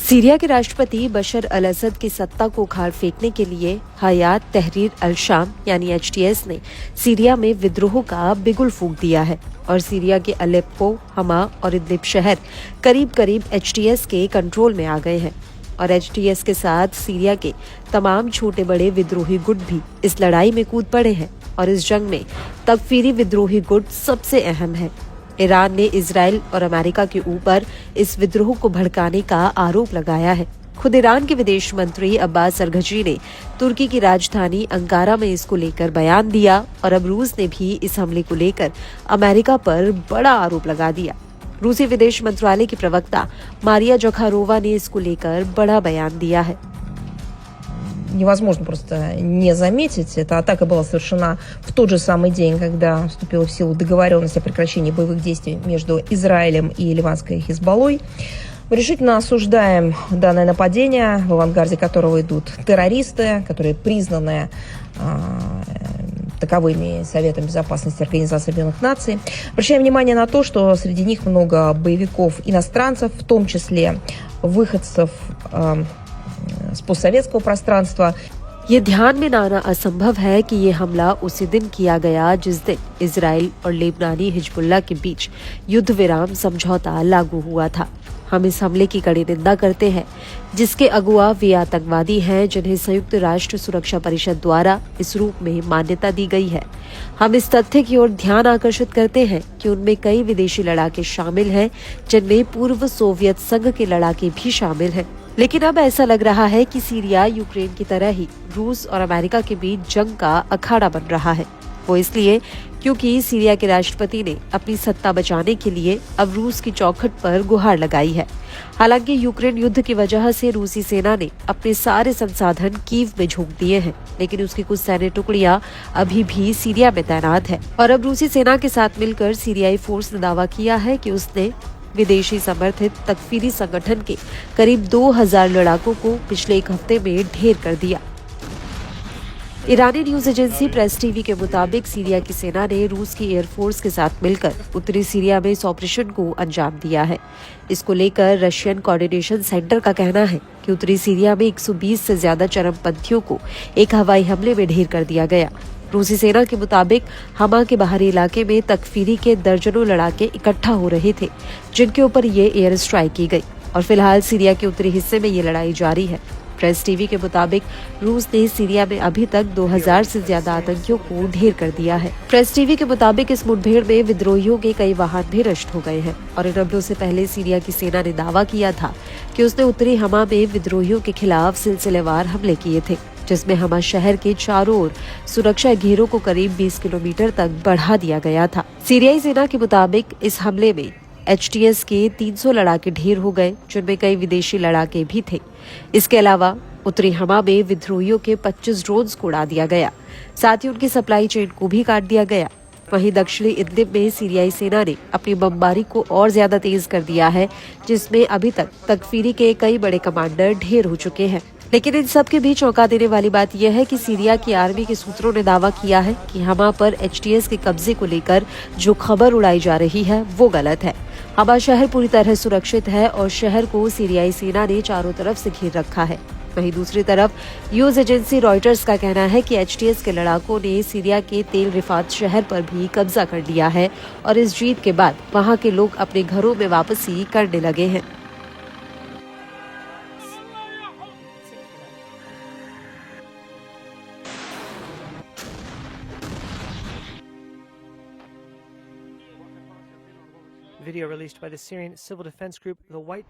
Syria के राष्ट्रपति बशर अल असद की सत्ता को उखाड़ फेंकने के लिए हयात तहरीर अल शाम यानी एचटीएस ने सीरिया में विद्रोह का बिगुल फूंक दिया है और सीरिया के अलेप्पो, हमा और इदलिब शहर करीब करीब एचटीएस के कंट्रोल में आ गए हैं और एचटीएस के साथ सीरिया के तमाम छोटे बड़े विद्रोही गुट भी इस लड़ाई में कूद पड़े हैं और इस जंग में तकफीरी विद्रोही गुट सबसे अहम है। ईरान ने इजराइल और अमेरिका के ऊपर इस विद्रोह को भड़काने का आरोप लगाया है। खुद ईरान के विदेश मंत्री अब्बास अरघची ने तुर्की की राजधानी अंकारा में इसको लेकर बयान दिया और अब रूस ने भी इस हमले को लेकर अमेरिका पर बड़ा आरोप लगा दिया। रूसी विदेश मंत्रालय की प्रवक्ता मारिया जखारोवा ने इसको लेकर बड़ा बयान दिया है। Невозможно просто не заметить. Эта атака была совершена в тот же самый день, когда вступила в силу договоренность о прекращении боевых действий между Израилем и ливанской Хизбаллой. Мы решительно осуждаем данное нападение, в авангарде которого идут террористы, которые признаны таковыми Советом Безопасности Организации Объединенных Наций. Обращаем внимание на то, что среди них много боевиков иностранцев, в том числе выходцев с постсоветского пространства. ये ध्यान में लाना असंभव है कि ये हमला उसी दिन किया गया जिस दिन इजराइल और लेबनानी हिजबुल्लाह के बीच युद्ध विराम समझौता लागू हुआ था। हम इस हमले की कड़ी निंदा करते हैं जिसके अगुआ वे आतंकवादी हैं जिन्हें संयुक्त राष्ट्र सुरक्षा परिषद द्वारा इस रूप में मान्यता दी गई है। हम इस तथ्य की ओर ध्यान आकर्षित करते हैं कि उनमें कई विदेशी लड़ाके शामिल हैं जिनमें पूर्व सोवियत संघ के लड़ाके भी शामिल हैं। लेकिन अब ऐसा लग रहा है कि सीरिया यूक्रेन की तरह ही रूस और अमेरिका के बीच जंग का अखाड़ा बन रहा है। वो इसलिए क्योंकि सीरिया के राष्ट्रपति ने अपनी सत्ता बचाने के लिए अब रूस की चौखट पर गुहार लगाई है। हालांकि यूक्रेन युद्ध की वजह से रूसी सेना ने अपने सारे संसाधन कीव में झोंक दिए हैं, लेकिन उसकी कुछ सैन्य टुकड़ियां अभी भी सीरिया में तैनात है और अब रूसी सेना के साथ मिलकर सीरियाई फोर्स ने दावा किया है कि उसने विदेशी समर्थित तकफीरी संगठन के करीब 2000 लड़ाकों को पिछले एक हफ्ते में ढेर कर दिया। ईरानी न्यूज एजेंसी प्रेस टीवी के मुताबिक सीरिया की सेना ने रूस की एयरफोर्स के साथ मिलकर उत्तरी सीरिया में इस ऑपरेशन को अंजाम दिया है। इसको लेकर रशियन कोऑर्डिनेशन सेंटर का कहना है कि उत्तरी सीरिया में 120 से ज्यादा चरमपंथियों को एक हवाई हमले में ढेर कर दिया गया। रूसी सेना के मुताबिक हमा के बाहरी इलाके में तकफीरी के दर्जनों लड़ाके इकट्ठा हो रहे थे जिनके ऊपर ये एयर स्ट्राइक की गई और फिलहाल सीरिया के उत्तरी हिस्से में ये लड़ाई जारी है। प्रेस टीवी के मुताबिक रूस ने सीरिया में अभी तक 2000 से ज्यादा आतंकियों को ढेर कर दिया है। प्रेस टीवी के मुताबिक इस मुठभेड़ में विद्रोहियों के कई वाहन भी नष्ट हो गए हैं और इन हमलों से पहले सीरिया की सेना ने दावा किया था कि उसने उत्तरी हमा में विद्रोहियों के खिलाफ सिलसिलेवार हमले किए थे, जिसमें हमा शहर के चारों ओर सुरक्षा घेरों को करीब 20 किलोमीटर तक बढ़ा दिया गया था। सीरियाई सेना के मुताबिक इस हमले में एचटीएस के 300 लड़ाके ढेर हो गए, जिनमें कई विदेशी लड़ाके भी थे। इसके अलावा उत्तरी हमा में विद्रोहियों के 25 ड्रोन्स को उड़ा दिया गया, साथ ही उनकी सप्लाई चेन को भी काट दिया गया। वहीं दक्षिणी इदलिब में सीरियाई सेना ने अपनी बमबारी को और ज्यादा तेज कर दिया है, जिसमें अभी तक तकफीरी के कई बड़े कमांडर ढेर हो चुके हैं। लेकिन इन सब के बीच चौंका देने वाली बात यह है कि सीरिया की आर्मी के सूत्रों ने दावा किया है कि हमा पर एचटीएस के कब्जे को लेकर जो खबर उड़ाई जा रही है वो गलत है। हमा शहर पूरी तरह सुरक्षित है और शहर को सीरियाई सेना ने चारों तरफ से घेर रखा है। वहीं दूसरी तरफ न्यूज एजेंसी रॉयटर्स का कहना है कि एचटीएस के लड़ाकों ने सीरिया के तेल रिफात शहर पर भी कब्जा कर लिया है और इस जीत के बाद वहां के लोग अपने घरों में वापसी करने लगे हैं। Video released by the Syrian civil defense group The White